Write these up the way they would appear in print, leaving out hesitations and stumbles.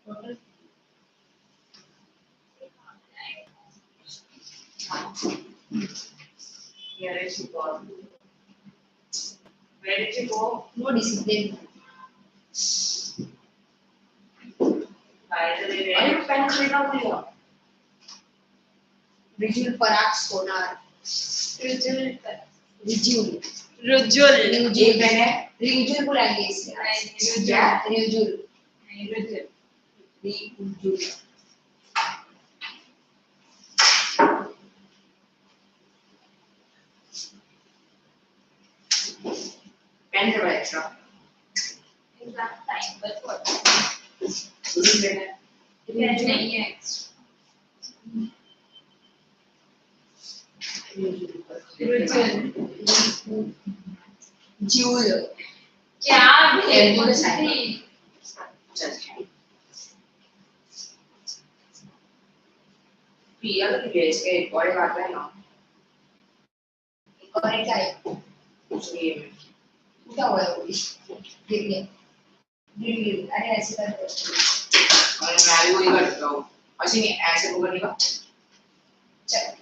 Total. Here is God. Where did you go? No discipline. By the way, where you pen खरीदा भैया? Visual Parak Sonar. Rujul. Visual. Rujul. एक pen है. Visual बोलेंगे इसे. क्या? Visual. Rujul. Visual. Pen दे extra. Exact time, but what? दूसरी pen है. Pen नहीं है extra. Rujul. Jewel. क्या भी L कुछ sign. भी. चल. पिया तो भेज के एक और एक आता है ना. और एक है. कुछ नहीं है. क्या हुआ है वो? गिर गया. गिर. अरे ऐसे करते हैं. और मैं भी वही करता हूँ. अच्छा नहीं ऐसे को करने का. चल.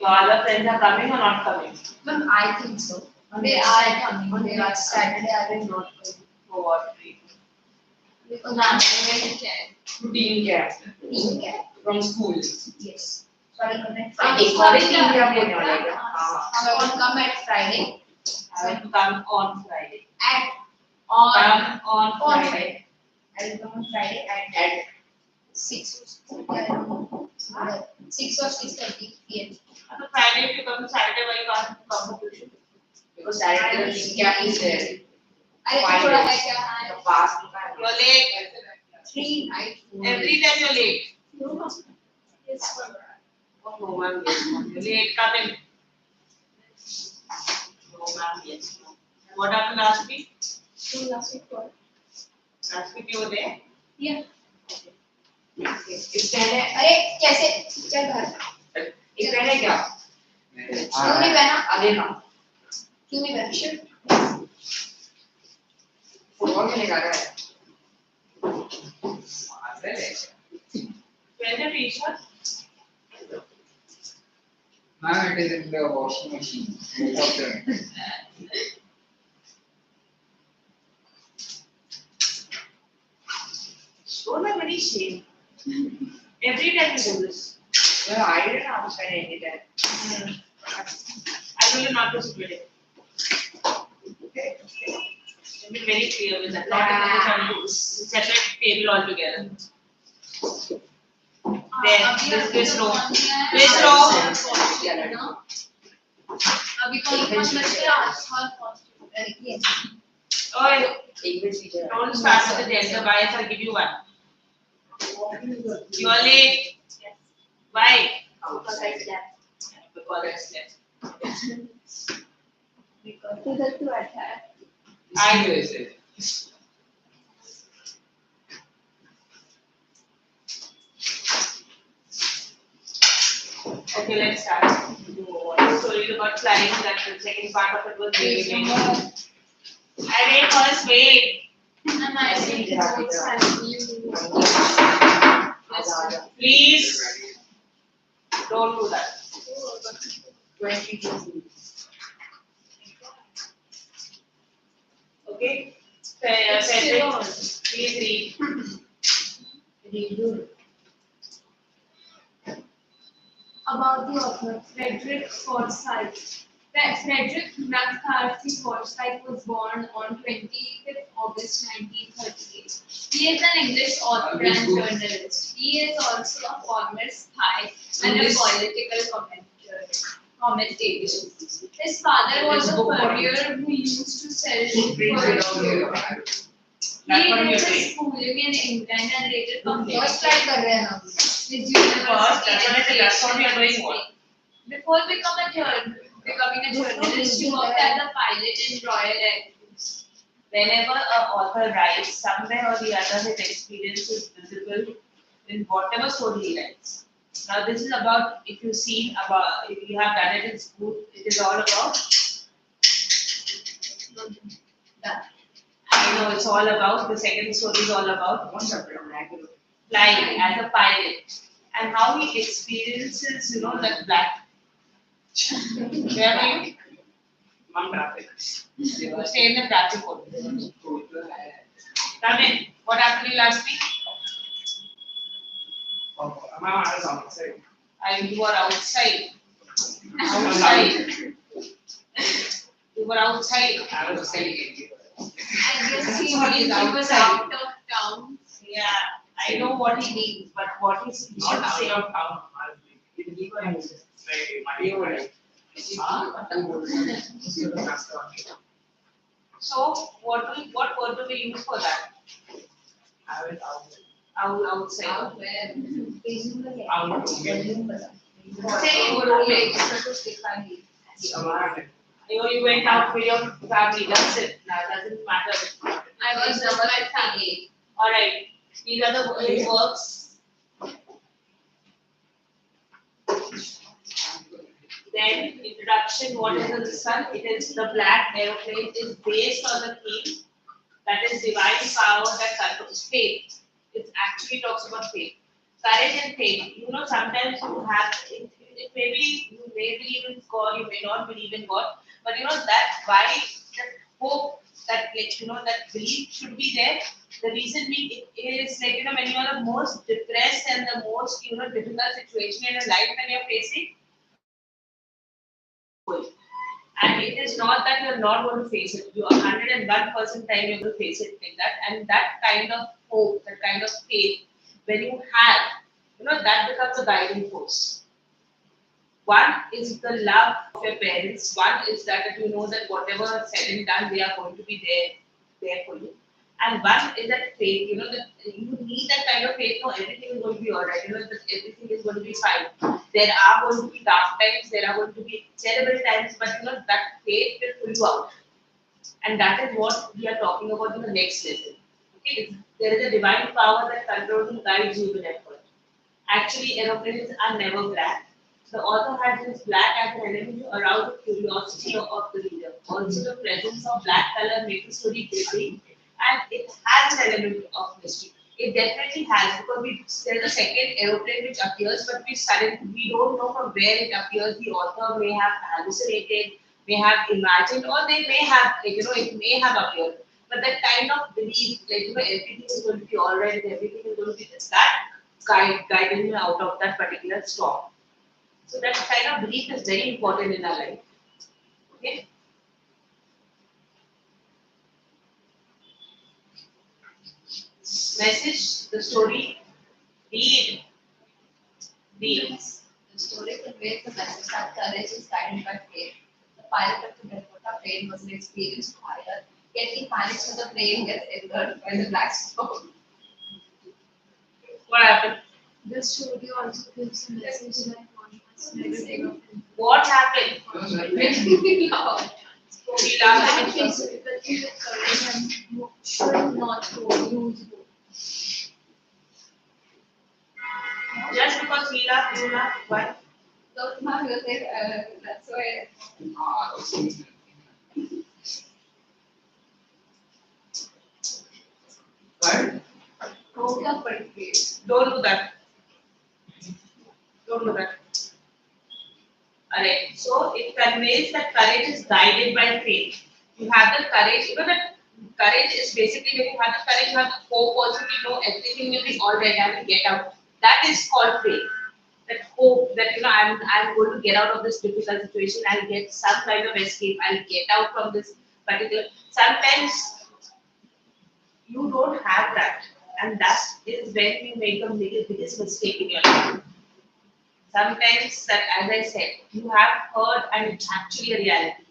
Your other friends are coming or not coming? Ma'am, I think so. They are coming. On the Saturday, I will not go. For what reason? Because नाम I'm नहीं है. Routine camp team camp. from school. Yes. Sorry, connect. हाँ, एक और भी team camp होने वाला है क्या? हाँ. So I will come at Friday. I will come on Friday. At Come on on Friday. I will come on Friday at 6. 6 or 6:30 p.m. So Friday if you come, Saturday why you can't come to tuition? Because Saturday the team camp is there. अरे Five थोड़ा है days. क्या? The past you're late. 3 night. Every time you're late. Yes, for Oh no ma'am, yes ma'am. You're late. Come in. No ma'am, yes ma'am. What happened last week? last week for. Last week you were there? Yeah. इस पहले अरे कैसे? चल घर. इस पहले क्या? क्यों नहीं पहना? आगे का. क्यों नहीं पहना? फुटबॉल में लगा रहा है. पहले T-shirt. Ma'am, it is in the washing machine. Both of them. Don't have any shame. Every time you do this. Well, I didn't understand any time. I told you not to sit with it. Okay. Be very clear with that. Not everyone to separate table altogether. There, this row. This row. अभी कौन बच्चे आसपास पहुंचे? Yes. Oh, English teacher. Don't start with the gender bias. I'll give you one. You are late. Yes. Why? Because I slept. Because I slept. Because इधर क्यों बैठा है? I do it. Okay, let's start. I told you about flying. That the second part of it was really I first wait. And I think Please don't do that. 22. Okay? Cedric, please read. Redo. about the author, Frederick Forsyth. Frederick McCarthy Forsyth was born on 25th August 1938. He is an English author and journalist. He is also a former spy and a political commentator. His father was a courier who used to sell furs. He did his schooling in England and later completed First try कर रहे हैं हम. his university That's what we are doing. What? Before becoming a journalist, he worked as a pilot in Royal Air Force. whenever an author writes, somewhere or the other his experience is visible in whatever story he writes. Now this is about, if you've seen about, if you have done it in school, it is all about, I know it's all about, the second story is all about flying as a pilot and how he experiences, that black. Where are you? You stay in the traffic only. Come in. What happened to you last week? You were outside. Outside. You were outside. I was saying I guess he was out of town. Yeah, I know what he means, but what he should say. So, what word do we use for that? Outside. Out where? You went out with your family. That's it. That doesn't matter. I was with my family. All right. These are the works. Then introduction. What is the sun? It is the black aeroplane is based on the theme that is divine power that controls faith. It actually talks about faith, courage and faith. Sometimes you have it maybe you may believe in God, you may not believe in God, but that why that hope that that belief should be there. The reason being it is like when you are the most depressed and the most difficult situation in your life when you're facing, and it is not that you're not going to face it. You are 101% time you're going to face it like that, and that kind of hope, that kind of faith, when you have, that becomes a guiding force. One is the love of your parents. One is that you know that whatever said and done, they are going to be there for you. And one is that faith. That you need that kind of faith. No, everything is going to be alright. That everything is going to be fine. There are going to be dark times. There are going to be terrible times. But that faith will pull you out. And that is what we are talking about in the next lesson. Okay, there is a divine power that controls and guides you with effort. Actually, aeroplanes are never black. The author has used black as an element to arouse the curiosity of the reader. Also, the presence of black color makes the story gripping, and it has an element of mystery. It definitely has, because there's a second aeroplane which appears, but we don't know from where it appears. The author may have hallucinated, may have imagined, or they may have, it may have appeared. But that kind of belief, everything is going to be alright, everything is going to be just that guiding you out of that particular storm. So that kind of belief is very important in our life. Okay. Message, the story, read. The story conveys the message that courage is guided by faith. The pilot of the Dakota plane was an experienced pilot, yet he panics when the plane gets injured by the black storm. What happened? The story also gives a message that one must never give up. What happened? Very loud. We That laughed. is difficulty with courage and you should not lose hope. Just because we laugh, you laugh. Why? Don't have music, that's why. What? Hold up, but please. Don't do that. Don't do that. Alright. So it conveys that courage is guided by faith. You have the courage. That courage is basically when you have the courage, you have the hope also to know everything will be alright. I will get out. That is called faith. That hope that I'm going to get out of this difficult situation. I'll get some kind of escape. I'll get out from this particular. Sometimes you don't have that, and that is when you make the biggest mistake in your life. Sometimes that, as I said, you have heard, and it's actually a reality.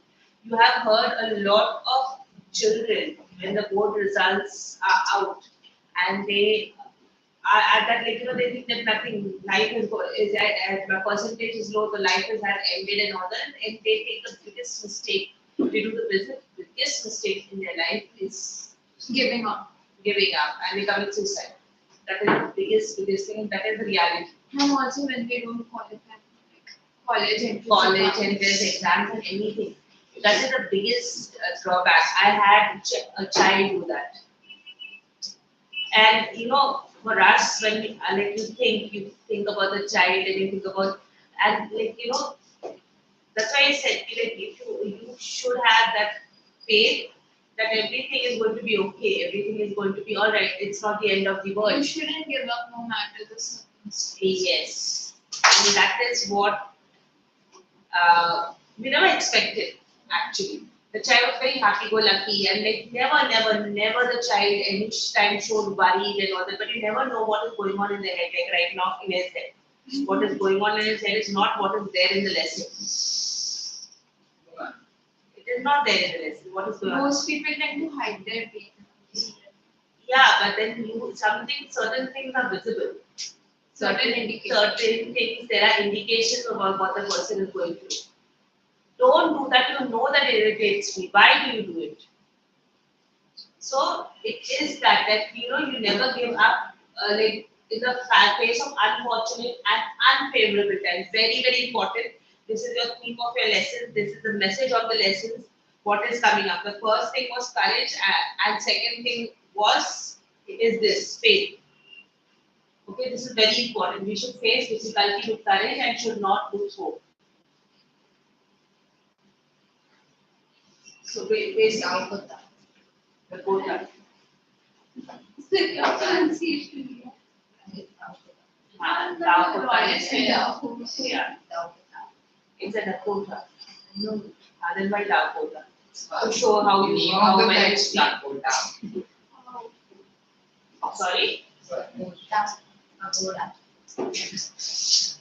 You have heard a lot of children when the board results are out, and they are at that they think that nothing, life is at my percentage is low, the life has had ended and all that, and they take the biggest mistake. they do the biggest mistake in their life is Giving up. giving up and becoming suicide. That is the biggest thing. That is the reality. And also when they don't qualify for like College and there's exams and anything. That is the biggest drawback. I had a child do that. And for us, when like you think about the child and you think about, and that's why I said like if you should have that faith that everything is going to be okay, everything is going to be all right. It's not the end of the You world. shouldn't give up no matter the circumstance. Yes, and that is what we never expected actually. The child was very happy-go-lucky and like never the child any time showed worried and all that, but you never know what is going on in their head, like right now in his head. What is going on in his head is not what is there in the lesson. It is not there in the lesson. What is going on? Most people tend to hide their pain. Yeah, but then certain things are visible. Certain indications. Certain things, there are indications about what the person is going through. Don't do that. You know that it irritates me. Why do you do it? So it is that you never give up. Like in the face of unfortunate and unfavorable times. Very very important. This is your theme of your lessons. This is the message of the lessons. What is coming up? The first thing was courage, and second thing was this faith. Okay, this is very important. We should face difficulty with courage and should not lose hope. So basically, the quota. So your pronunciation. Dakota is yeah. It's a Dakota. No. Then why Dakota? To show how you how well you speak. Sorry?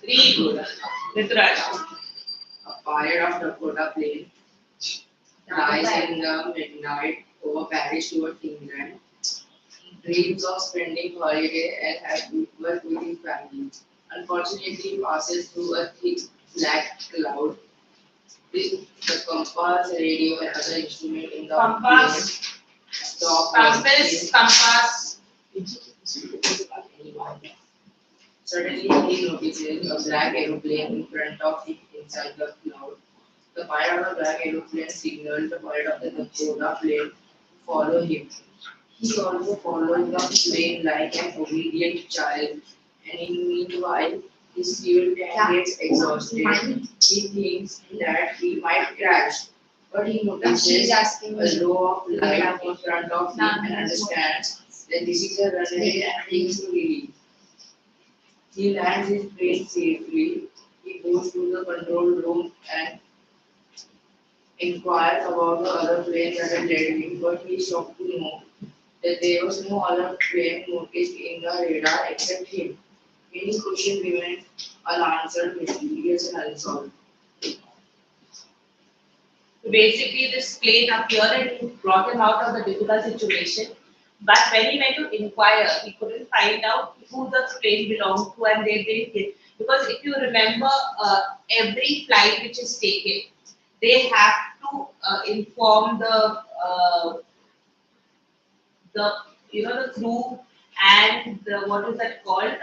Read Buddha. Mitraj. A fire of Dakota plain lies in the midnight over Paris towards England. Dreams of spending holiday and happy with his family. Unfortunately, he passes through a thick black cloud. The compass, radio, and other instruments in the Compass. plane stop. Compass. Suddenly, he notices a black aeroplane in front of him inside the cloud. The pilot of the black aeroplane signaled the pilot of the Dakota plane follow him. He also followed the plane like an obedient child, and in meanwhile, his fuel tank gets exhausted. He thinks that he might crash, but he notices a row of light in front of him and understands that this is a runway and things to relief. He lands his plane safely. He goes to the control room and inquires about the other plane that had led him, but he is shocked to know that there was no other plane noticed in the radar except him. Many questions remain unanswered, mysterious and unsolved. Basically, this plane appeared and he brought him out of the difficult situation. But when he went to inquire, he couldn't find out who the plane belonged to, and they didn't get. Because if you remember, every flight which is taken, they have to inform the the crew and the what is that called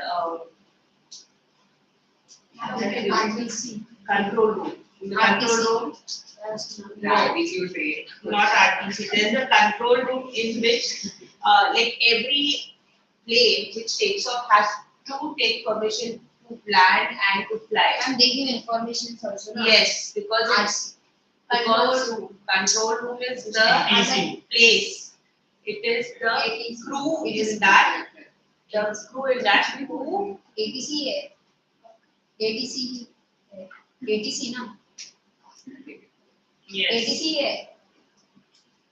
control room. In the control room, RTC train. not RTC. There is a control room in which like every plane which takes off has to take permission to land and to fly. And they give information also. No? Yes, because it's control room is the place. It is the crew is that the crew is that who ATC है. ATC है. ATC ना. yes. ATC है.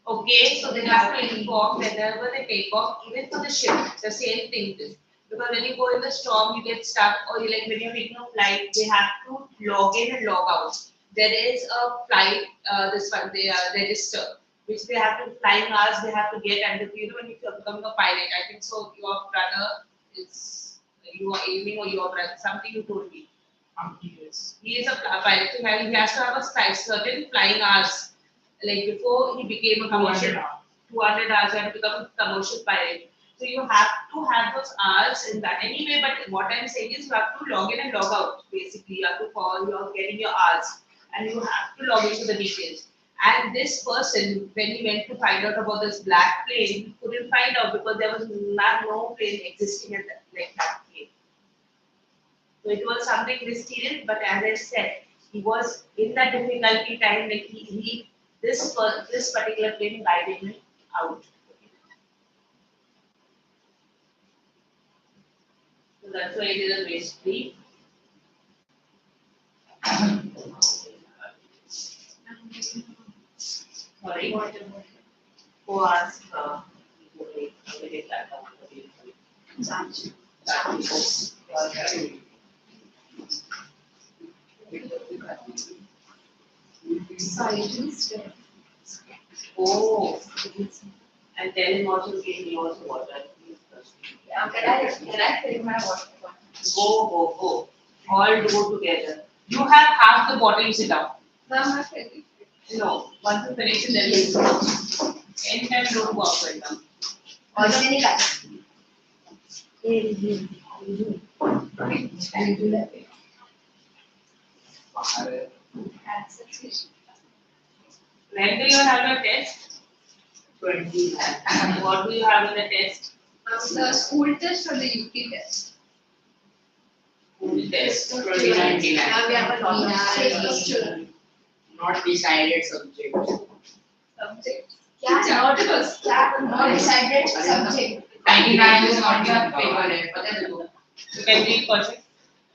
Okay, so they have to inform whenever they take off, even for the ship, the same thing is. Because when you go in the storm, you get stuck, or you like when you're making a flight, they have to log in and log out. There is a flight, this one, they register, which they have to flying hours they have to get, and if when you become a pilot, I think so. Your brother is you are aiming, or your brother something you told me. He is a pilot, so he has to have a certain flying hours like before he became a commercial, 200 hours and become a commercial pilot. So you have to have those hours in that anyway. But what I'm saying is you have to log in and log out. Basically, you have to call, you're getting your hours, and you have to log into the details. And this person, when he went to find out about this black plane, he couldn't find out because there was no plane existing at that plane. So it was something mysterious, but as I said, he was in that difficulty time. Like this particular plane guided him out. So that's why it is a mystery. Sorry. Who asked her? Scientist. Oh, and tell him also give me also water. Yeah, can I fill my water bottle? Go. All go together. You have half the bottle, you sit down. No, I'm not ready. No, once you finish it, then you go. Anytime don't go up and down. Organic When do you have your test? 20. What do you have in the test? The school test or the UT test? School test. 2099. Now we have a lot of Not decided subject. subjects. Not decided subject. 99 is not your paper. Pata hai तुमको? You can read question.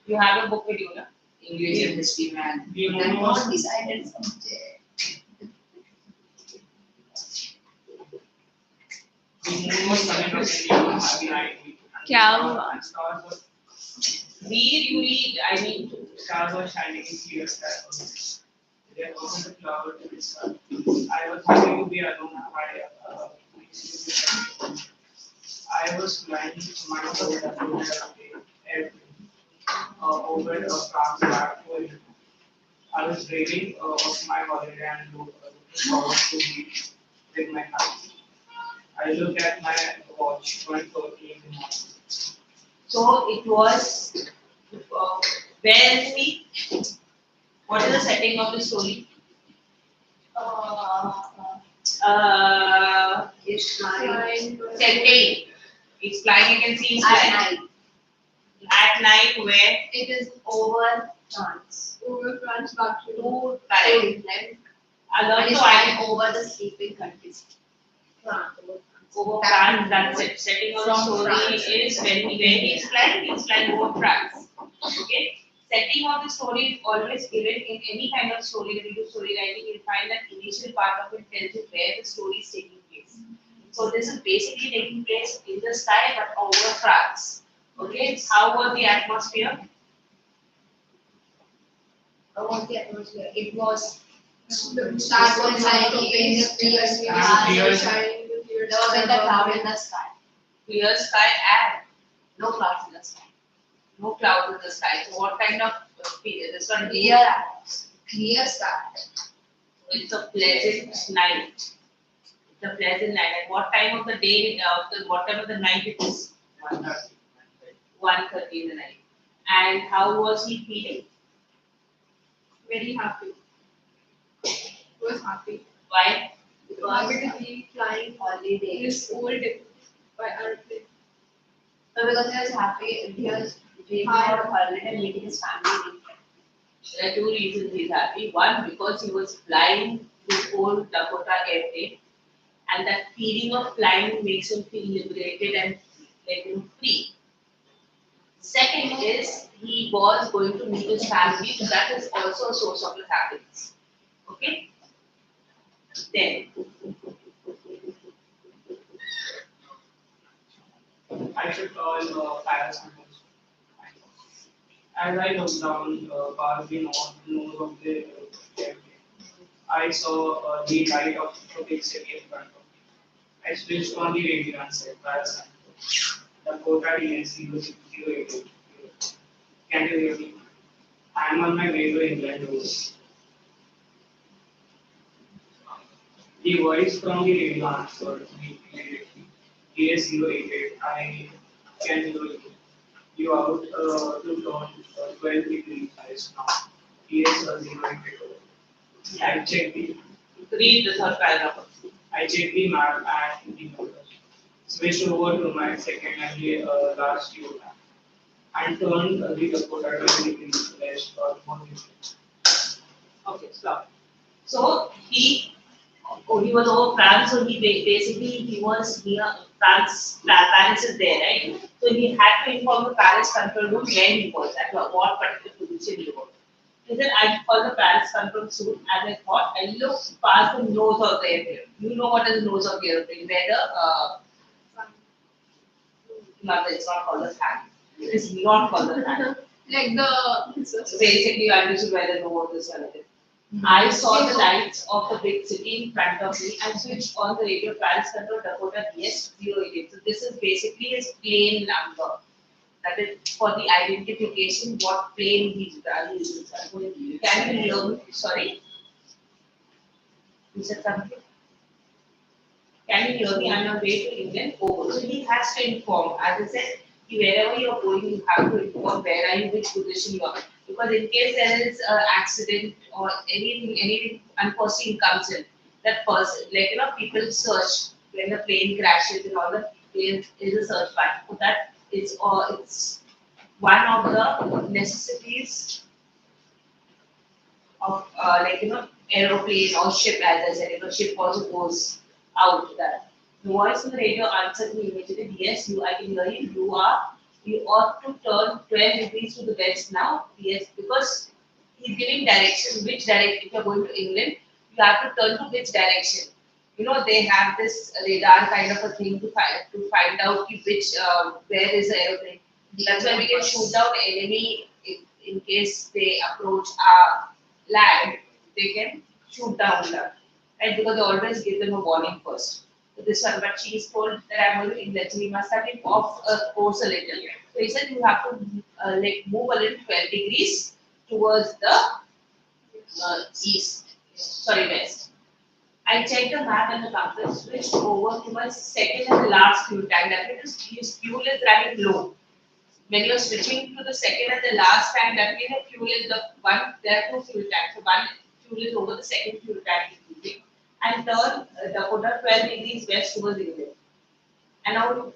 You have a book with you, na? English and history man. You Then know not decided subject. क्या हुआ? read, you read. I mean, Stars were shining in clear sky. There wasn't a cloud in the sky. I was happy to be alone. I was flying my own airplane over a France back home. I was dreaming of my holiday and looking forward to be with my family. I looked at my watch, 1:30 in the morning. so it was. Where is he? What is the setting of the story? It's flying. Setting. He's flying. You can see he's At flying. night. At night, where? It is over France. Over France, back to Two correct. Like, Alert and it's to flying I over the sleeping countries. France. over France. That's it. Setting of the From story France. is when he's flying over France. Okay. Setting of the story is always given in any kind of story. When you do story writing, you'll find that initial part of it tells you where the story is taking place. So this is basically taking place in the sky but over France. Okay. How was the atmosphere? About the atmosphere. It was the stars were shining, the clear clear shining. There was a cloud in the sky. Clear sky and no clouds in the sky. No clouds in the sky. So what kind of period? This one Clear sky. it's a pleasant night. It's a pleasant night. And what time of the day, what time of the night it is? 1:30 in the night. And how was he feeling? Very happy. He was happy. Why? Happy to be flying Holiday. this old by airplane. So because he was happy, he was dreaming about holiday and meeting his family. There are two reasons he's happy. One, because he was flying the old Dakota airplane, and that feeling of flying makes him feel liberated and free. Second is he was going to meet his family, so that is also a source of his happiness. Okay? Then I should call Paris and Moscow. As I looked down past the nose of the airplane, I saw the light of the big city in front of me. I switched on the radio and said, Paris and Moscow. Dakota DNC 080. Can you hear me? I am on my way to England. The voice from the radio answered me immediately. AS088, I can hear you. You out to turn 12 degrees eyes now. AS088. I checked the Read the third paragraph. I checked the map and the numbers. Switched over to my second and the last view map and turned the Dakota 12 degrees west or more. Okay, stop. So he was over France, so basically he was near France. Paris is there, right? So he had to inform the Paris control room where he was, at what particular position he was. He said, I call the Paris control soon, and I thought I looked past the nose of the airplane. You know what is the nose of the airplane? Where the no, it's not called the fan. It is not called the fan. Like the So basically, you understood where the nose is relative. I saw the lights of the big city in front of me and switched on the radio. Paris control Dakota DS088. So this is basically his plane number. That is for the identification what plane he's using. Can you hear me? Sorry, you said something. Can you hear me? I'm on way to England. Oh, so he has to inform. As I said, wherever you're going, you have to inform where are you, which position you are. Because in case there is an accident or anything unforeseen comes in, that person, like people search when the plane crashes and all the plane is a search part. So that it's one of the necessities of aeroplane or ship, as I said, ship also goes out that. The voice on the radio answered me immediately, yes, I can hear you. You ought to turn 12 degrees to the west now. Yes, because he's giving direction, which direction, if you're going to England, you have to turn to which direction. They have this radar kind of a thing to find out which, where is the aeroplane. That's why we can shoot down enemy in case they approach our land, they can shoot down them, right? Because they always give them a warning first. So this one, but she is told that I'm going to England, so we must have been off course a little. So he said you have to move a little 12 degrees towards the east, sorry, west. I checked the map and the compass, switched over to my second and the last fuel tank. That means his fuel is running low. When you're switching to the second and the last tank, that means the fuel is the one, there are two fuel tanks. So one fuel is over the second fuel tank is using. And turn Dakota 12 degrees west towards England. And now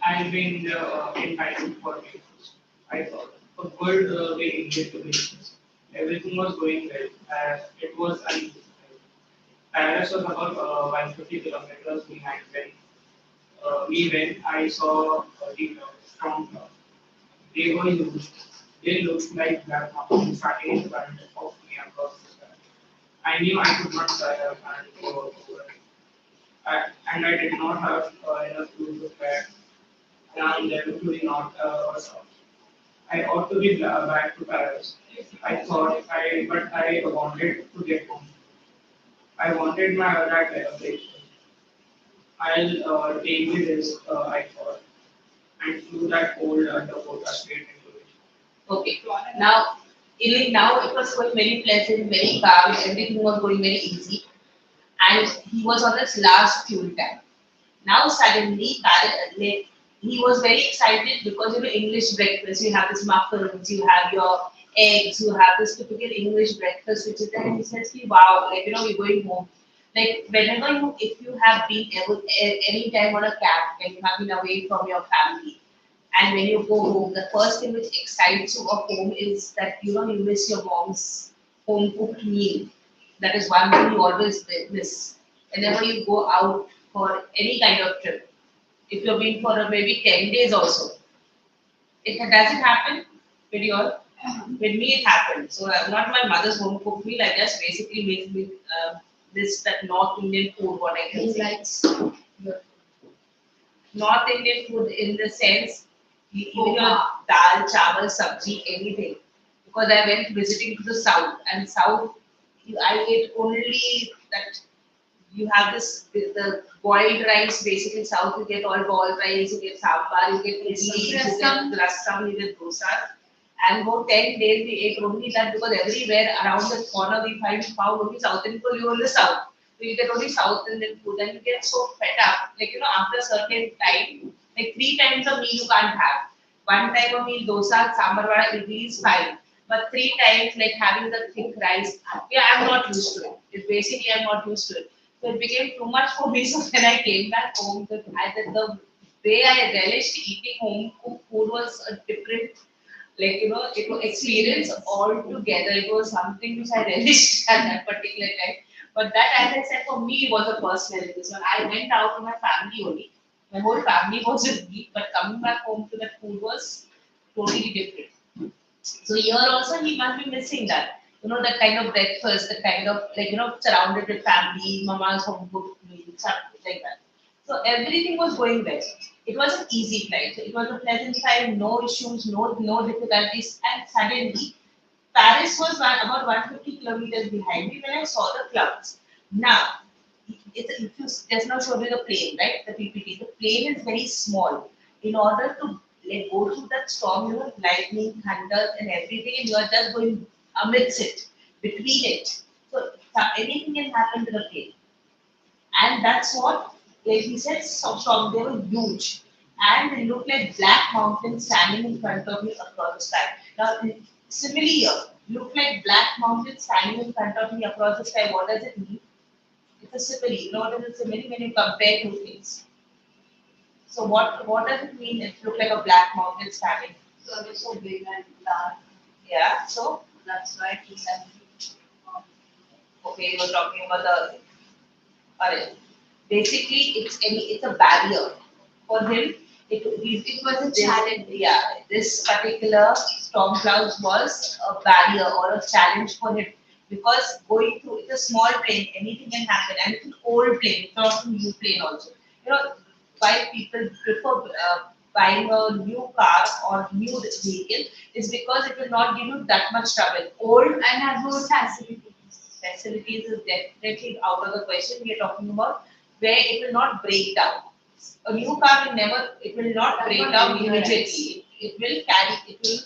I've been entitled for meals. I thought a good way English to business. Everything was going well. It was unusual. Paris was about 150 kilometers behind when we went. I saw the from they were huge. They looked like black mountains starting in front of me across the sky. I knew I could not fly up and go over it. And I did not have enough fuel to fly and definitely not south. I ought to be back to Paris. I thought but I wanted to get home. I wanted my that celebration. I'll take the risk, I thought, and flew that old Dakota straight into it. okay. Now it was going very pleasant, very calm, everything was going very easy. And he was on his last fuel tank. Now suddenly, he was very excited because English breakfast. You have this macarons, you have your eggs, you have this typical English breakfast, which is there. And he says, "Wow, we're going home." Like whenever if you have been any time on a camp, when you have been away from your family, and when you go home, the first thing which excites you of home is that you miss your mom's home cooked meal. That is one thing you always miss whenever you go out for any kind of trip. If you've been for maybe 10 days also, it doesn't happen with you all. With me, it happened. So not my mother's home cooked meal. I just basically make me that North Indian food. What I can He say. likes North Indian food in the sense, even your dal, chawal, sabji, anything. Because I went visiting to the south, and south, I ate only that you have the boiled rice. Basically, south you get all boiled rice, you get sambar, you get idli, you get rasam, you get dosa, And about 10 days we ate only that because everywhere around the corner we found only South Indian food. You only South. So you get only South Indian food, and you get so fed up. Like after a certain time, like 3 times a meal you can't have. One time a meal, dosa, sambar vada, idli is fine. But 3 times like having the thick rice, yeah, I'm not used to it. Basically I'm not used to it. So it became too much for me. So when I came back home, the way I relished eating home cooked food was a different, like it was experience altogether. It was something which I relished at that particular time. But that, as I said, for me was a personal decision. I went out to my family only. My whole family was with me, but coming back home to that food was totally different. So here also he must be missing that. That kind of breakfast, the kind of surrounded with family, mama's home cooked meal, something like that. So everything was going well. It was an easy flight. So it was a pleasant flight, no issues, no difficulties. And suddenly, Paris was about 150 kilometers behind me when I saw the clouds. Now, if you just now showed you the plane, right? The PPT. The plane is very small. In order to go through that storm, lightning, thunder, and everything, and you are just going amidst it, between it. So anything can happen to the plane. And that's what, like he said, storm, they were huge. And they looked like black mountains standing in front of me across the sky. Now, similarly here, look like black mountains standing in front of me across the sky. What does it mean? It's a simile. What is a simile when you compare two things? So what does it mean? It look like a black mountain standing. So it was so big and dark. Yeah. So That's why he said. okay, you were talking about the. Alright. Basically, it's a barrier for him. It was a challenge. Yeah, this particular storm clouds was a barrier or a challenge for him because going through it's a small plane, anything can happen, and it's an old plane. It's not a new plane also. Why people prefer buying a new car or new vehicle is because it will not give you that much trouble. Old And have more facilities is definitely out of the question. We are talking about where it will not break down. A new car will never, it will not break down immediately. It will carry, it will,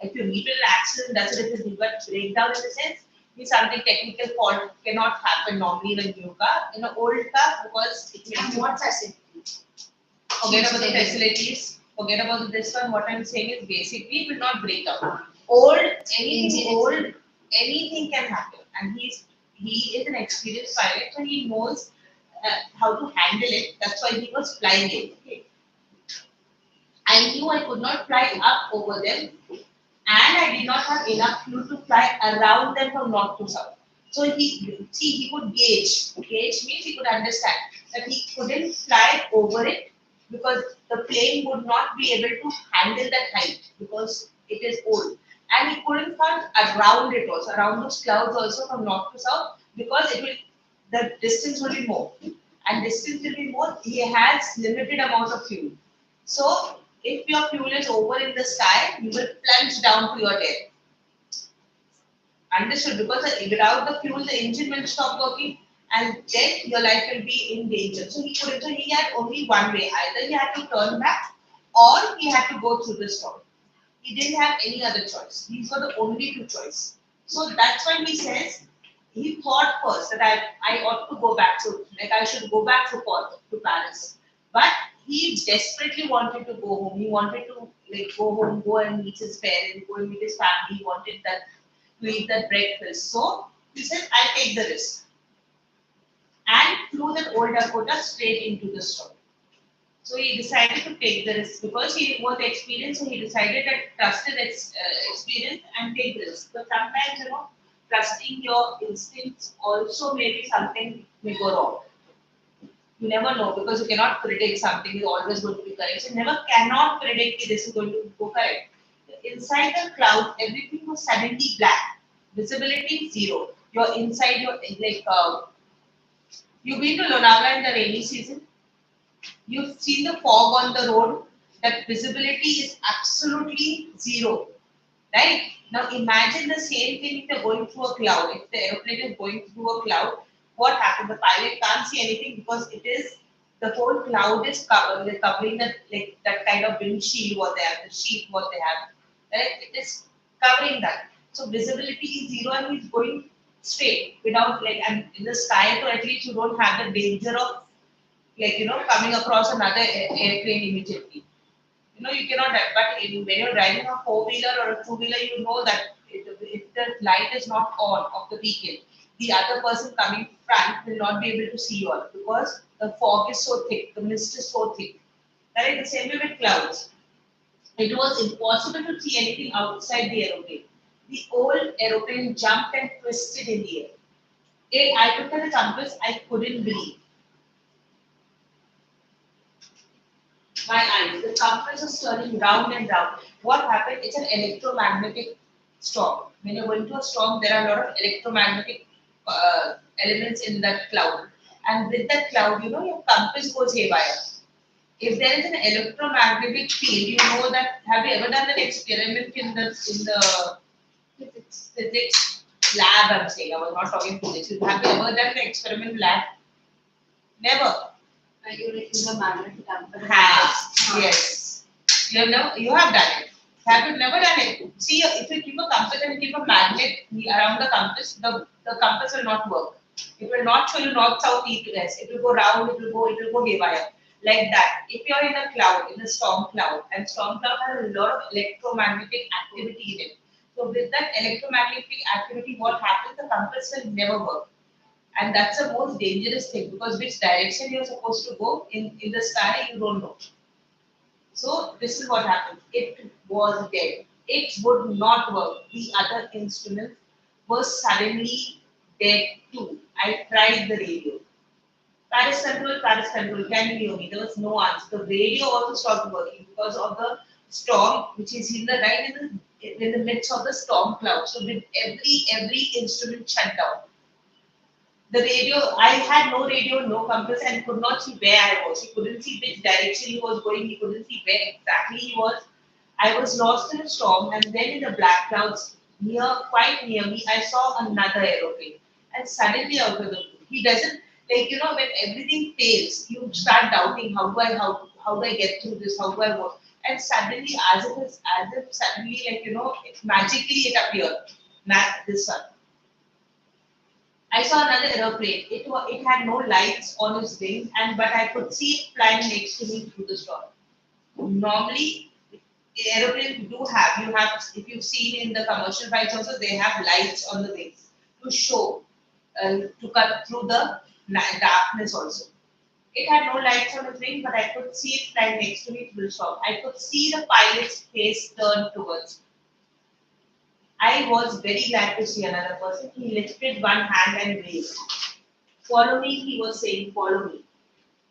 if you meet with an accident, that's a different thing. But breakdown in the sense, means something technical fault cannot happen normally in a new car. In an old car, because it will. And what facility? Forget about the facilities. Forget about this one. What I'm saying is basically it will not break down. Old, anything old, anything can happen. And he is an experienced pilot, so he knows how to handle it. That's why he was flying it. Okay. I knew I could not fly up over them, and I did not have enough fuel to fly around them from north to south. So he could gauge. Gauge means he could understand that he couldn't fly over it because the plane would not be able to handle that height because it is old. And he couldn't fly around it also, around those clouds also from north to south because the distance will be more. And distance will be more, he has limited amount of fuel. So if your fuel is over in the sky, you will plunge down to your death. Understood? Because without the fuel, the engine will stop working, and then your life will be in danger. So he couldn't. So he had only one way: either he had to turn back, or he had to go through the storm. He didn't have any other choice. These were the only two choices. So that's why he says he thought first that I ought to go back to, like I should go back to Paris. But he desperately wanted to go home. He wanted to go home, go and meet his parents, go and meet his family. He wanted that to eat that breakfast. So he said, I'll take the risk. And flew that old Dakota straight into the storm. So he decided to take the risk because he was experienced. So he decided that trust his experience and take the risk. But sometimes, trusting your instincts also may be something may go wrong. You never know because you cannot predict something is always going to be correct. You never cannot predict this is going to go correct. Inside the cloud, everything was suddenly black. Visibility zero. You're inside your you've been to Lonavala in the rainy season. You've seen the fog on the road. That visibility is absolutely zero. Right? Now imagine the same thing if you're going through a cloud. If the aeroplane is going through a cloud, what happens? The pilot can't see anything because it is the whole cloud is covering that that kind of windshield what they have, the sheet what they have. Right? It is covering that. So visibility is zero and he's going straight without like, and in the sky, so at least you don't have the danger of like coming across another airplane immediately. You cannot have, but when you're driving a four-wheeler or a two-wheeler, you know that if the light is not on of the vehicle, the other person coming front will not be able to see you all because the fog is so thick, the mist is so thick. Right? The same way with clouds. It was impossible to see anything outside the aeroplane. The whole aeroplane jumped and twisted in the air. I looked at the compass, I couldn't breathe. My eyes, the compass is turning round and round. What happened? It's an electromagnetic storm. When you're going to a storm, there are a lot of electromagnetic elements in that cloud. And with that cloud, your compass goes haywire. If there is an electromagnetic field, you know that. Have you ever done an experiment in the physics lab? I'm saying I was not talking physics. Have you ever done an experiment lab? Never. You use a magnet damper. Yes. You have done it. Have you never done it? See, if you keep a compass and keep a magnet around the compass, the compass will not work. It will not show you north, south, east, west. It will go round, it will go haywire. Like that. If you're in a cloud, in a storm cloud, and storm cloud has a lot of electromagnetic activity in it. So with that electromagnetic activity, what happens? The compass will never work. And that's the most dangerous thing because which direction you're supposed to go in the sky, you don't know. So this is what happened. It was dead. It would not work. The other instrument was suddenly dead too. I tried the radio. Paris control, can you hear me? There was no answer. The radio also stopped working because of the storm, which is in the right in the midst of the storm cloud. So with every instrument shut down. The radio, I had no radio, no compass, and could not see where I was. He couldn't see which direction he was going. He couldn't see where exactly he was. I was lost in a storm, and then in the black clouds, quite near me, I saw another aeroplane. And suddenly, out of the blue, he doesn't when everything fails, you start doubting how do I get through this? How do I work? And suddenly, as if suddenly, magically it appeared. This one. I saw another aeroplane. It had no lights on its wings, but I could see it flying next to me through the storm. Normally, aeroplanes do have if you've seen in the commercial flights also, they have lights on the wings to show to cut through the darkness also. It had no lights on its wing, but I could see it flying next to me through the storm. I could see the pilot's face turned towards me. I was very glad to see another person. He lifted one hand and waved. Follow me, he was saying, follow me.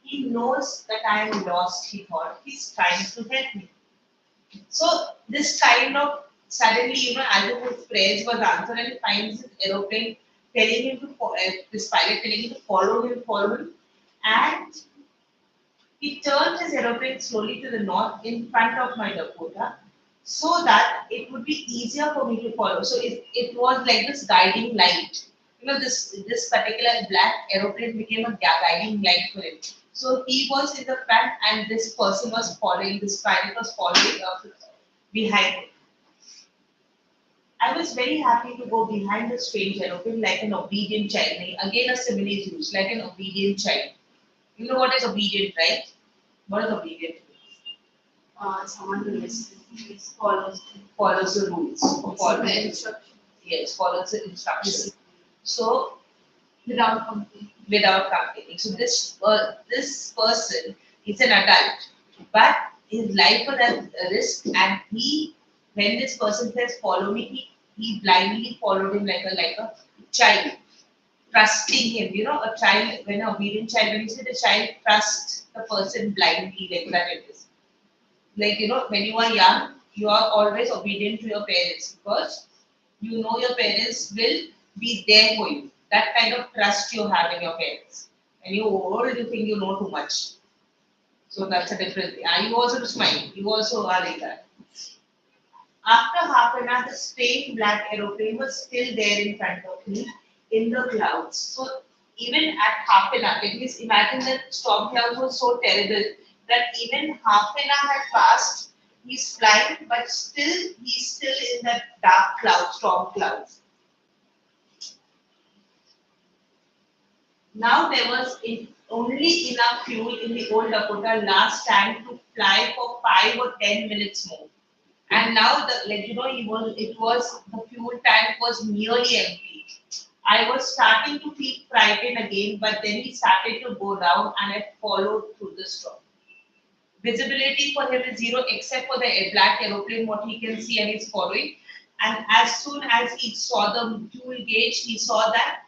He knows that I am lost, he thought. He's trying to help me. So this kind of suddenly, as if his prayers was answered and he finds his aeroplane telling him to, this pilot telling him to follow him. And he turned his aeroplane slowly to the north in front of my Dakota, so that it would be easier for me to follow. So it was like this guiding light. This particular black aeroplane became a guiding light for him. So he was in the front and this person was following, this pilot was following up behind him. I was very happy to go behind the strange aeroplane like an obedient child. Again, a simile is used, like an obedient child. You know what is obedient, right? What is obedient? Someone who listens, follows the rules. Follows the instructions. Yes, follows the instructions. So Without complaining. So this person is an adult, but his life was at risk, and when this person says follow me, he blindly followed him like a child, trusting him. A child, when an obedient child, when you say the child trusts the person blindly, like that it is. When you are young, you are always obedient to your parents because you know your parents will be there for you. That kind of trust you have in your parents. When you're old, you think you know too much. So that's a different thing. You also smile. You also are like that. After half an hour, the strange black aeroplane was still there in front of me in the clouds. So even at half an hour, at least imagine that storm clouds was so terrible that even half an hour had passed He's flying, but still he's still in that dark cloud, storm clouds. Now there was only enough fuel in the old Dakota last tank to fly for 5 or 10 minutes more. And now the fuel tank was nearly empty. I was starting to feel frightened again, but then he started to go down and I followed through the storm. Visibility for him is zero except for the black aeroplane, what he can see and he's following. And as soon as he saw the fuel gauge, he saw that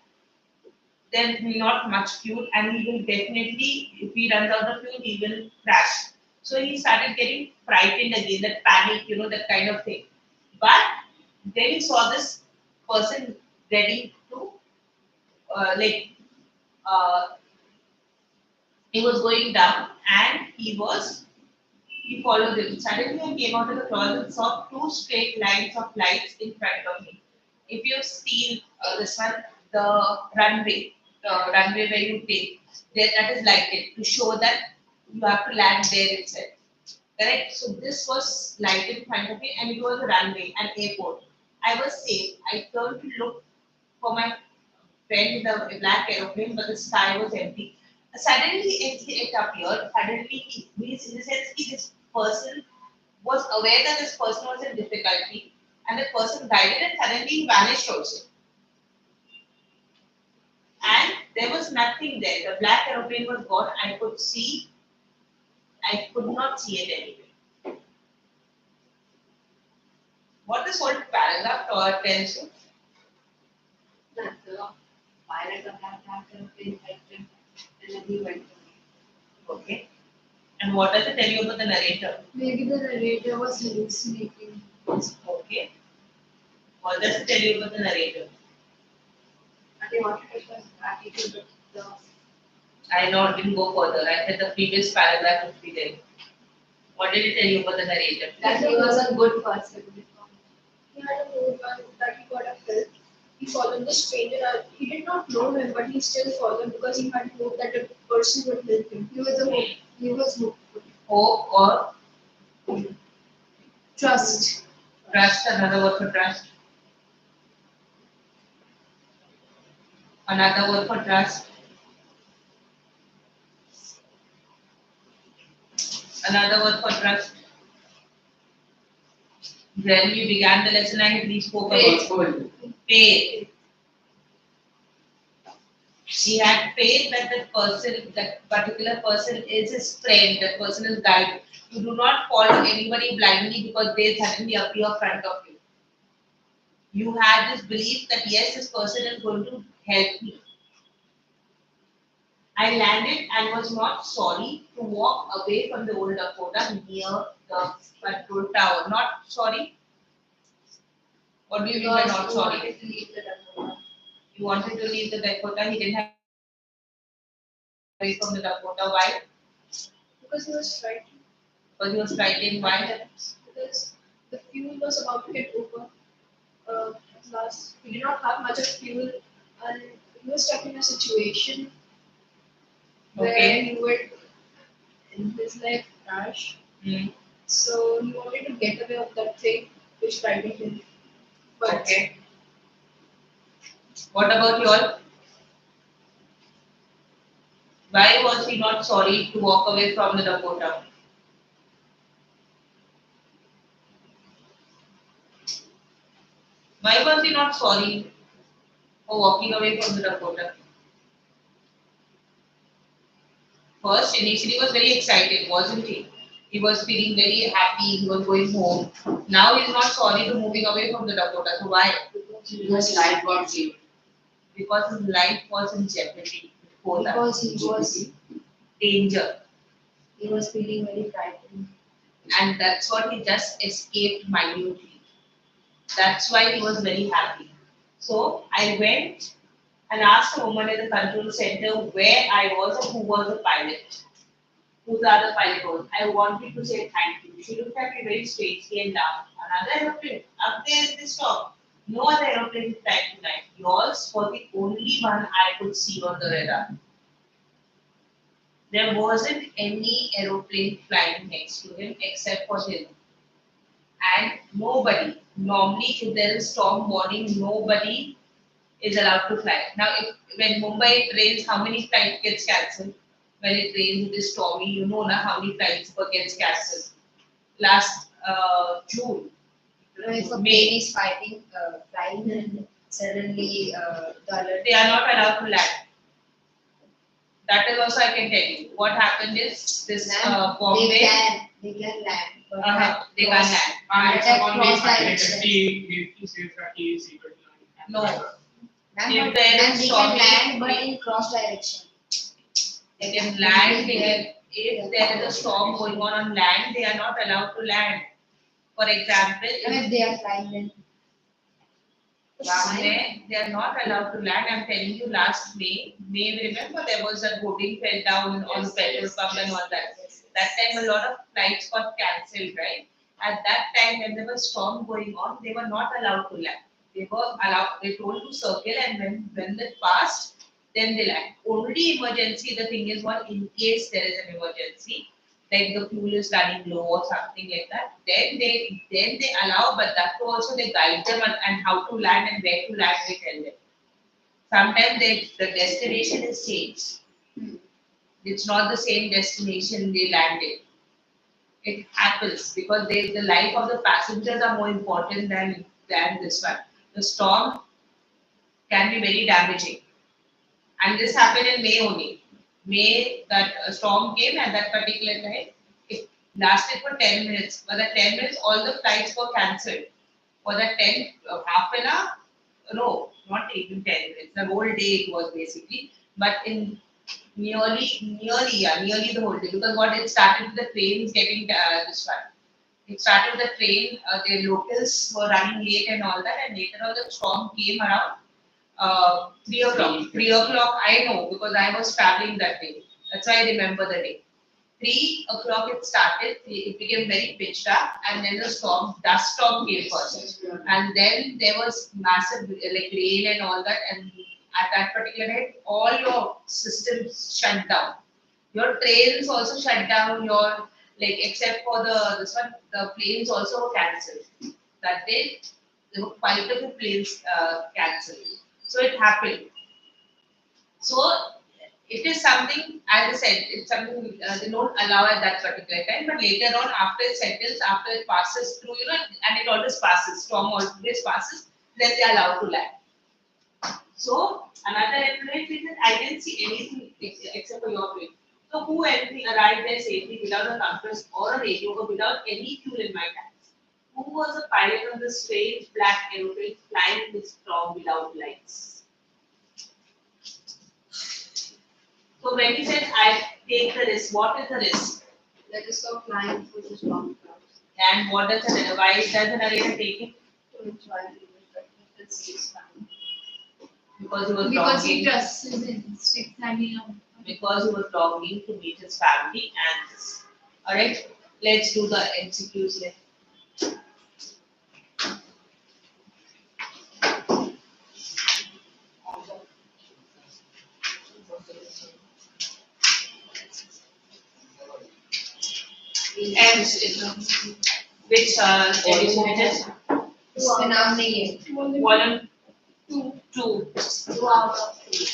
there will not much fuel and he will definitely, if he runs out of fuel, he will crash. So he started getting frightened again, that panic, that kind of thing. But then he saw this person ready to, uh, he was going down and he followed him. Suddenly I came out of the closet and saw two straight lines of lights in front of me. If you've seen this one, the runway where you take, there that is lighted to show that you have to land there itself. Correct? So this was lighted in front of me and it was a runway, an airport. I was safe. I turned to look for my friend in the black aeroplane, but the sky was empty. Suddenly it appeared. Suddenly, in the sense, this person was aware that this person was in difficulty, and the person guided, and suddenly he vanished also. And there was nothing there. The black aeroplane was gone. I could not see it anywhere. What this whole paragraph tells you? That the pilot of that airplane helped him and then he went away. Okay. And what does it tell you about the narrator? Maybe the narrator was hallucinating. Okay. What does it tell you about the narrator? And he wanted to show his gratitude to the I know, didn't go further. I said the previous paragraph would be there. What did it tell you about the narrator? that he was a good person. He had a mood that he got a help. He followed the stranger. He did not know him, but he still followed because he had hope that the person would help him. He was a hope. He was hopeful. Hope or Trust. trust, another word for trust. Another word for trust. Another word for trust. When we began the lesson, we spoke about faith. He had faith that that particular person is his friend, that person is guide. You do not follow anybody blindly because they suddenly appear in front of you. You had this belief that yes, this person is going to help me. I landed and was not sorry to walk away from the old Dakota near the control tower. Not sorry. What do you mean by not sorry? Wanted to leave the Dakota. He wanted to leave the Dakota. He didn't have away from the Dakota. Why? Because he was frightened. Because he was frightened. Why? Because the fuel was about to get over. At last, he did not have much of fuel, and he was stuck in a situation where Okay. he would, in his life, crash. Hmm. So he wanted to get away of that thing which frightened him. But Okay. What about you all? Why was he not sorry to walk away from the Dakota? Why was he not sorry for walking away from the Dakota? First, initially, he was very excited, wasn't he? He was feeling very happy, he was going home. Now he's not sorry to moving away from the Dakota. So why? Because life got saved. Because his life was in jeopardy before that. Because he was Danger. feeling very frightened. And that's what he just escaped minutely. That's why he was very happy. So I went and asked a woman at the control center where I was and who was the pilot. Who the other pilot was. I wanted to say thank you. She looked at me very strangely and laughed. Another aeroplane up there in this top. No other aeroplane is flying tonight. Yours was the only one I could see on the radar. There wasn't any aeroplane flying next to him except for him. and nobody, normally if there is storm warning, nobody is allowed to fly. Now, if when Mumbai it rains, how many flights gets cancelled? When it rains, it is stormy. You know na how many flights gets cancelled. Last June, If a May, plane is flying and suddenly the alert. they are not allowed to land. That is also I can tell you. What happened is this Ma'am, Bombay. they can land, but They can land. And it's That upon the cross pilot direction. if he says that he is able to land. No. ma'am, If there is they stormy- can land, but in cross direction. They can land. They can, if there is a storm going on land, they are not allowed to land. For example, And if they are flying, then They are not allowed to land. I'm telling you, last May, remember there was a boarding fell down on the petrol pump and all that. That time a lot of flights got cancelled, right? At that time when there was storm going on, they were not allowed to land. They were allowed, they told to circle, and when they passed, then they land. Only emergency, the thing is one, in case there is an emergency, like the fuel is running low or something like that, then they allow, but that too also they guide them and how to land and where to land, they tell them. Sometimes the destination is changed. It's not the same destination they landed. It happens because the life of the passengers are more important than this one. The storm can be very damaging. And this happened in May only. May, that storm came at that particular time. It lasted for 10 minutes. For the 10 minutes, all the flights were cancelled. For the half an hour, no, not even 10 minutes. The whole day it was basically. But in nearly the whole day. Because what it started with the trains getting this one. It started with the train, the locals were running late and all that, and later on the storm came around 3 o'clock. 3 o'clock, I know because I was traveling that day. That's why I remember the day. 3 o'clock it started, it became very pitch dark, and then the dust storm came first. And then there was massive like rain and all that, and at that particular time, all your systems shut down. Your trains also shut down, your like except for this one, the planes also were cancelled. That day, there were quite a few planes cancelled. So it happened. So it is something, as I said, it's something they don't allow at that particular time, but later on, after it settles, after it passes through, and it always passes, storm always passes, then they are allowed to land. So another explanation is that I didn't see anything except for your plane. So who anything arrived there safely without a compass or a radio or without any fuel in my tanks? Who was a pilot on this strange black aeroplane flying in the storm without lights? So when he says I take the risk, what is the risk? let us stop flying through the storm clouds. And what does why does the narrator take it? To enjoy the it's fine. Because he was Because he longing. trusts his instincts and Because he was longing to meet his family and this. Alright, let's do the MCQs then. And which edition it is? Volume 2. 2 out of 3.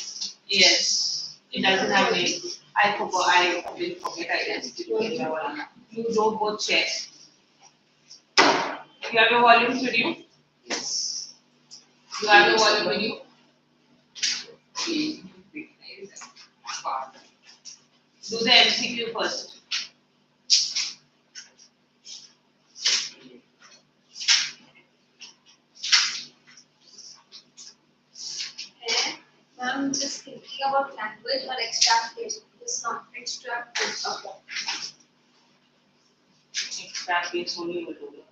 Yes. It doesn't have name. I forgot. I will forget. I guess. You don't both share. You have your volumes with you? Yes. You have your volume with you? Do the MCQ first. I'm just thinking about language or extractation. This not extractation. Extract case only will do.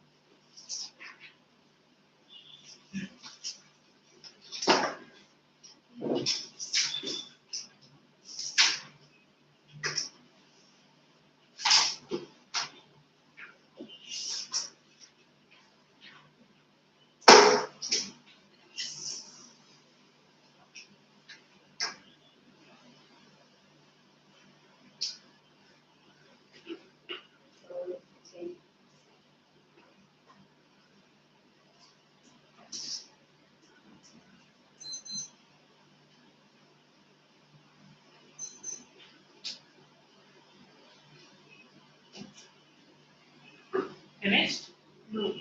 Finished? No.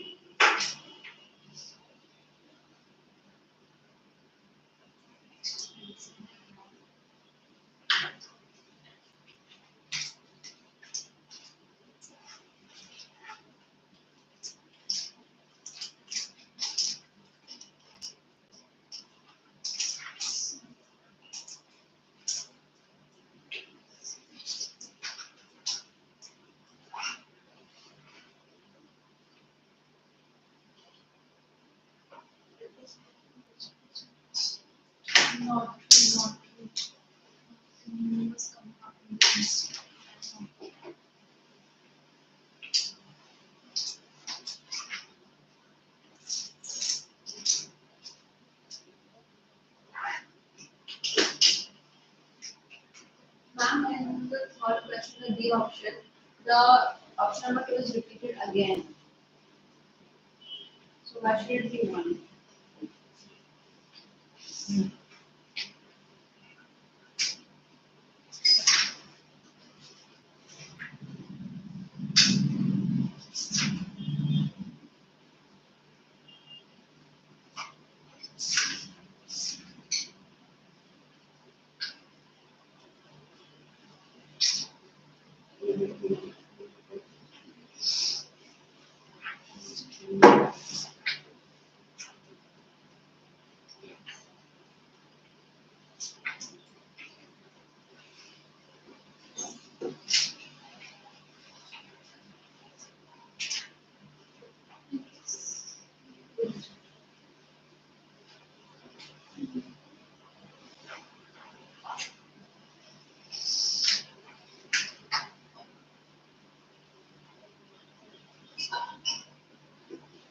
Not true, not true. Must come up in this. Ma'am, in the third question, the D option, the option number 2 is repeated again. So why should it be 1?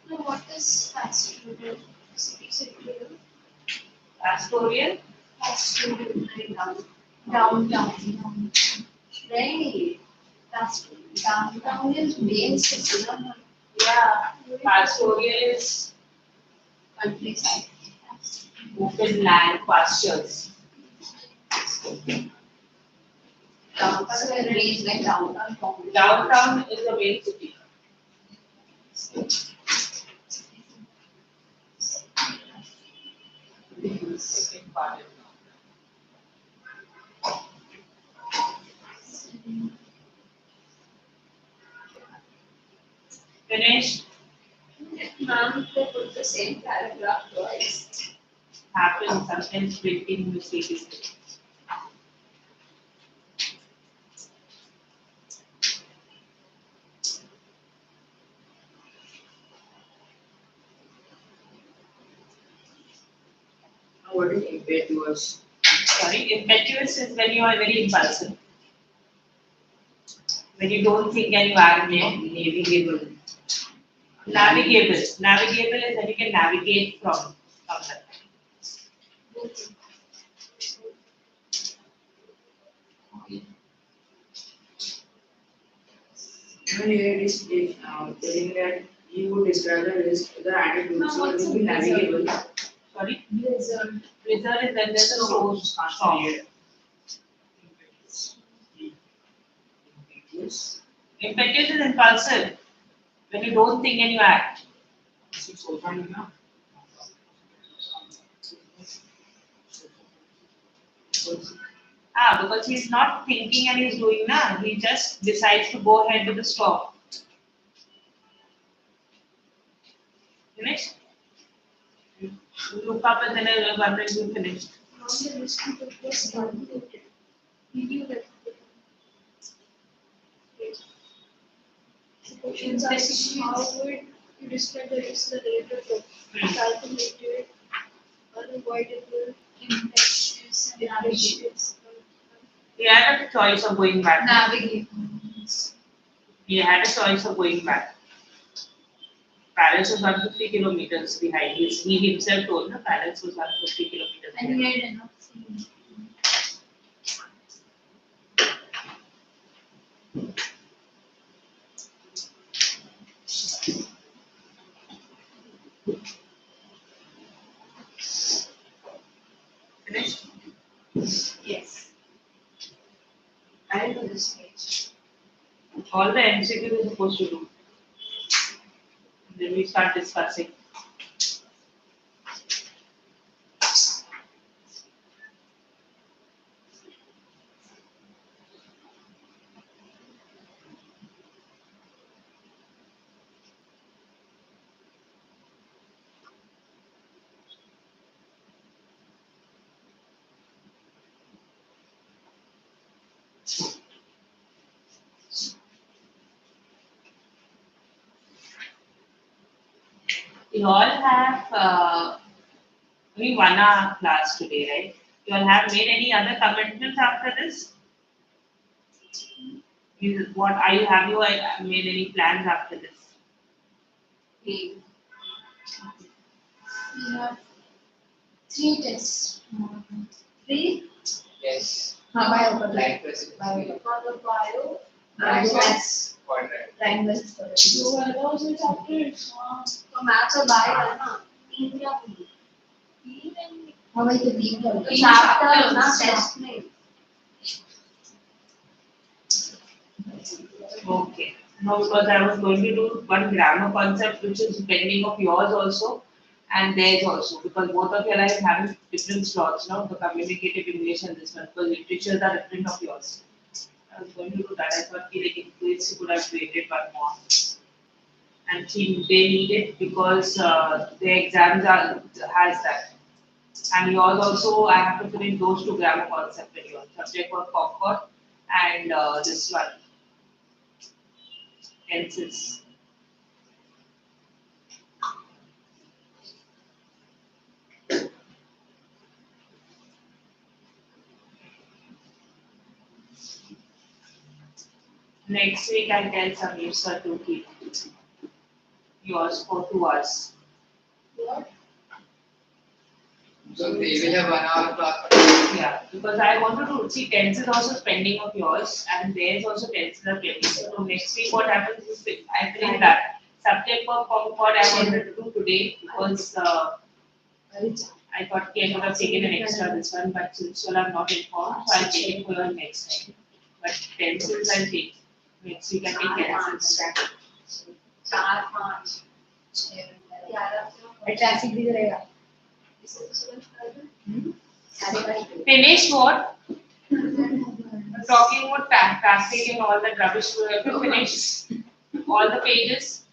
Now what is pastoral? Pastoral? Pastoral, right down. Down. Right. Pastoral. Down is main city, no? Yeah. Pastoral is Countryside. open land pastures. Downtown is range like downtown. Downtown is the main city. Second part is finished. Ma'am, they put the same paragraph twice. Happens sometimes printing mistake is there. What is impetuous? Sorry, impetuous is when you are very impulsive. When you don't think and you are Navigable. navigable. Navigable is when you can navigate from something. Even here it is telling that you would describe the attitude, Now, so it what's will be a blizzard? navigable. Sorry, Blizzard. blizzard is when there's a storm. Impetuous. Impetuous is impulsive. When you don't think and you act. Because he's not thinking and he's doing na. He just decides to go ahead with the storm. Finished? Look up and then I'll wonder if you finished. Now the list of was calculated. Video that the questions asking how would you describe the risk the rate of calculated, unavoidable, infectious, and ambitious. He had a choice of going back. Navigate. He had a choice of going back. Paris was 150 kilometers behind. He himself told that Paris was 150 kilometers And behind. he had enough food. Finished? Yes. I know this page. All the MCQ is supposed to do. Then we start discussing. You all have only 1 hour class today, right? You all have made any other commitments after this? What are you? Have you made any plans after this? We have 3 tests. 3? Yes. Bio. Like president. Bio. Bio. Maths. Quadrant. Prime Minister. You are also chapters. So maths or bio है ना? 3 क्या होगी? हाँ भाई तो 3 क्या होगी? Chapters ना test में. Okay. No, because I was going to do one grammar concept which is pending of yours also and theirs also, because both of you are like having different slots, no? The communicative English and this one, because literatures are different of yours. I was going to do that. I thought like in case you could have created one more. And they need it because the exams has that. And yours also, I have to finish those 2 grammar concepts in yours, subject for Concord and this one. Tenses. Next week I'll tell Samir sir to keep yours for 2 hours. What? So they will have 1 hour class. Yeah, because I wanted to see tenses also pending of yours and theirs also tenses are pending. So next week what happens is I finish that. Subject for Concord I wanted to do today because I thought I would have taken an extra this one, but since you all are not informed, so I'll take it for your next time. But tenses I'll take. Next week I'll take tenses. 4 5 6 11 traffic भी रहेगा. Finish what? Talking about traffic and all that rubbish, we have to finish all the pages.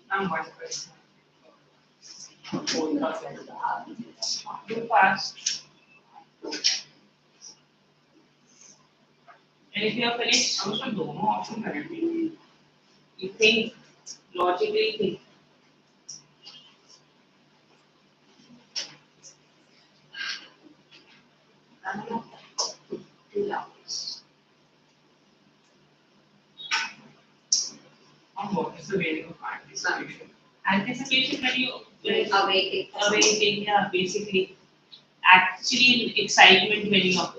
I'm one person. Do fast. And if you are finished, I'm also doing option that you think, logically think. what is the meaning of anticipation? Anticipation when you awaiting. yeah, basically. Actually in excitement when you are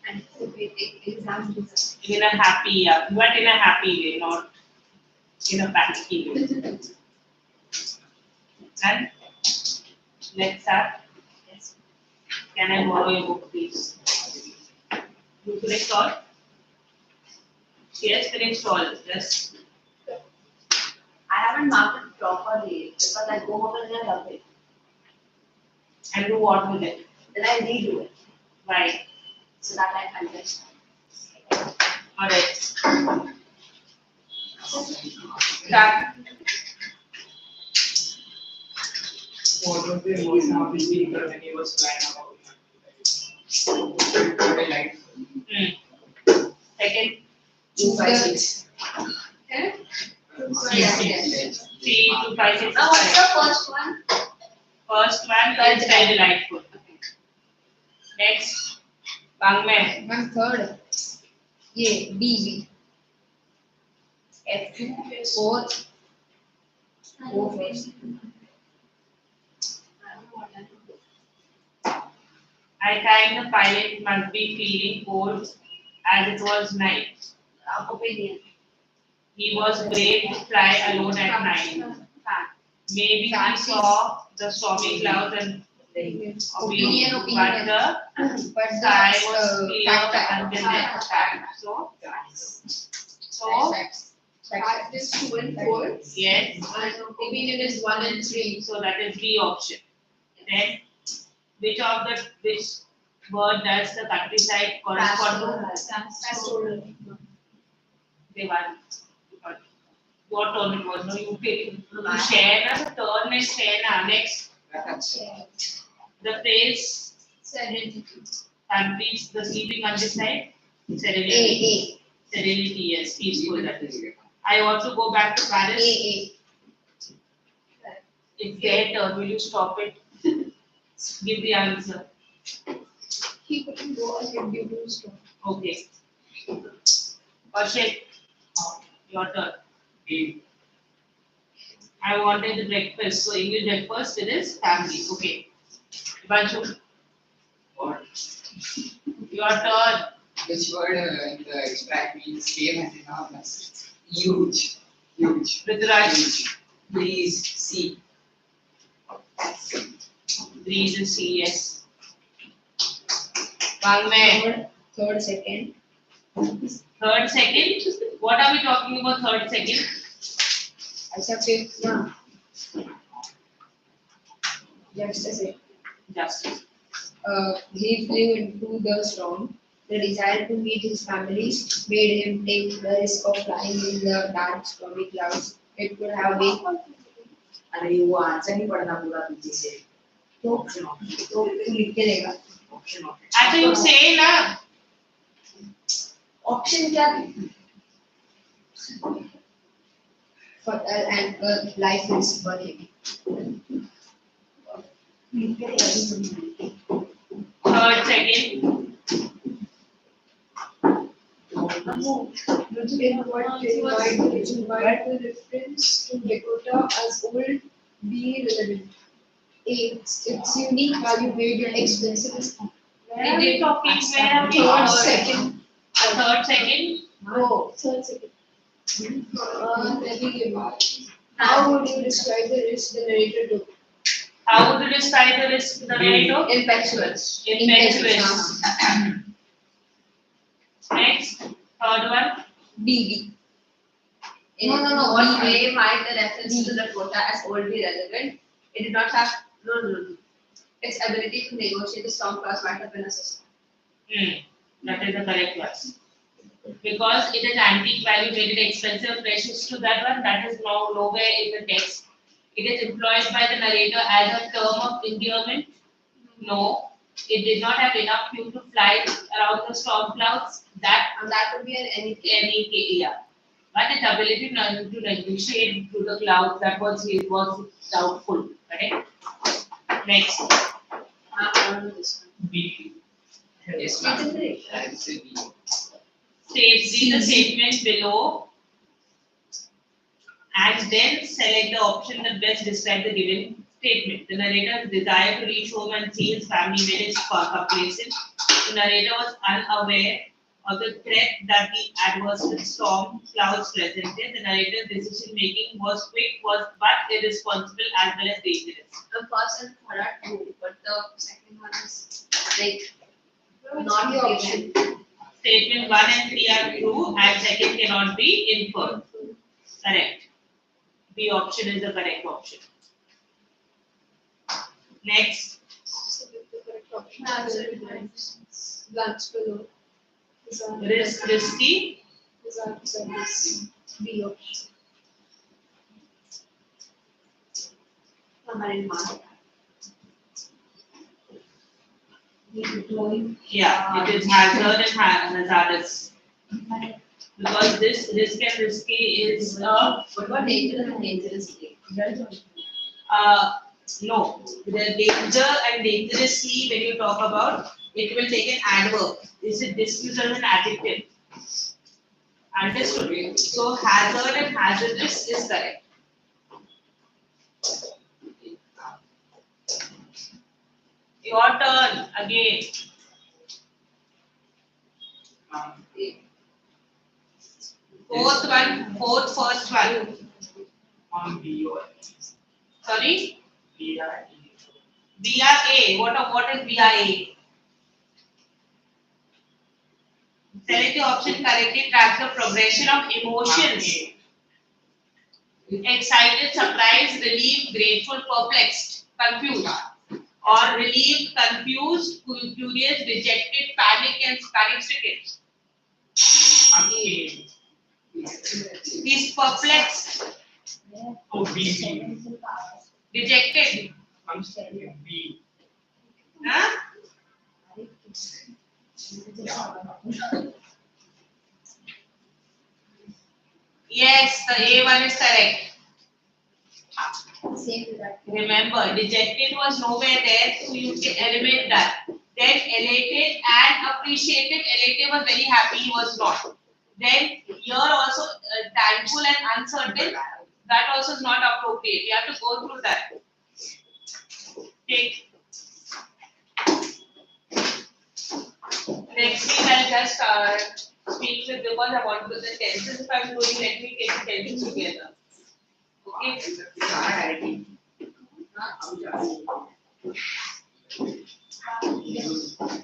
Anticipating exam results. in a happy, but in a happy way, not in a panicky way. And let's start. Yes. Can I borrow your book, please? You finished all? Yes, finished all. Yes. I haven't marked it properly because I go home and I love it. And do what with it? Then I redo it Right. so that I understand. Alright. Start. What was the emotion of the speaker when he was flying about? Very light. Second. 2 5 6. Okay? Yes. Yes. 3 2 5 6 Now what's 5. the first one? First one is very delightful. Next. Bangme. One third. ये B. F. Fourth. O first. I don't know what I do. I kind the pilot must be feeling cold as it was night. Opinion. He was brave to fly alone at night. Fact. Maybe he Facts. saw the stormy clouds and Opinion. but the But sky was clear fact. until then. So, Facts. so Fact is 2 and 4. Yes. And opinion is 1 and 3. So that is B option. Then which word does the countryside correspond to? Pastoral. They won. What turn it was? No, you share na, turn and share na. Next, the phrase Serenity. countries, the sleeping countryside, serenity. Serenity, yes, peaceful. That is. I want to go back to Paris. It's their turn. Will you stop it? Give the answer. He couldn't go ahead due to storm. Okay. Ashik, your turn. I wanted the breakfast. So English breakfast it is family. Okay. Ivanshu, What? your turn. Which word in the extract means same as enormous? Huge. Huge. Rudraj, Please see. breeze is C, yes. Wangmei, Third, second. third second. What are we talking about third second? Acha fifth na. Just a second. Justice. He flew into the storm. The desire to meet his family made him take the risk of flying in the dark, stormy clouds. It could have been अरे वो answer नहीं पढ़ना पूरा पीछे से. तो लिख के देगा. Option. Actually, you say na. Option क्या थी? And life is burning. Third second. Invite the reference to Dakota as old being relevant. Its unique value made it expensive. Where are we talking? Where are we? Third second. Third second. No, third second. Let me give you. How would you describe the risk the narrator took? How would you describe the risk? The narrator? Impetuous. Impetuous. Next, third one. BB. No. What way might the reference to the quota as old be relevant? It did not have no. Its ability to negotiate the storm clause might have been a system. That is the correct one. Because it is antique value made it expensive, precious to that one. That is now nowhere in the text. It is employed by the narrator as a term of endearment. No, it did not have enough fuel to fly around the storm clouds. That would be an any yeah. But its ability to negotiate through the clouds, that was doubtful. Correct? Next. B. Yes, It's ma'am. a Answer B. Read the statement below and then select the option that best describes the given statement. The narrator's desire to reach home and see his family made it complacent. The narrator was unaware of the threat that the adverse storm clouds presented. The narrator's decision making was quick, but irresponsible as well as dangerous. The first and third are true, but the second one is like Not the option. Statement 1 and 3 are true and second cannot be inferred. Correct. B option is the correct option. Next. Glance below. Risk, risky. B option. Yeah, it is hazard and hazardous. Because this risk and risky is what about dangerous and dangerously? no. The danger and dangerously when you talk about it will take an adverb. This is an adjective. Understood? So hazard and hazardous is correct. Your turn again. First one. On B or Sorry? BRA. BRA. What is BRA? Select the option correctly tracks the progression of emotions. excited, surprised, relieved, grateful, perplexed, confused. Or relieved, confused, curious, dejected, panic stricken. Okay. He's perplexed, Oh, B. dejected. I'm saying B. Huh? Yes, the A1 is correct. Same to that. Remember, dejected was nowhere there, so you can eliminate that. Then elated and appreciated. Elated was very happy, he was not. Then here also thankful and uncertain. That also is not appropriate. You have to go through that. Take. Next week I'll just speak with because I want to do the tenses. If I'm doing, let me take the tenses together. Okay. It's not directly.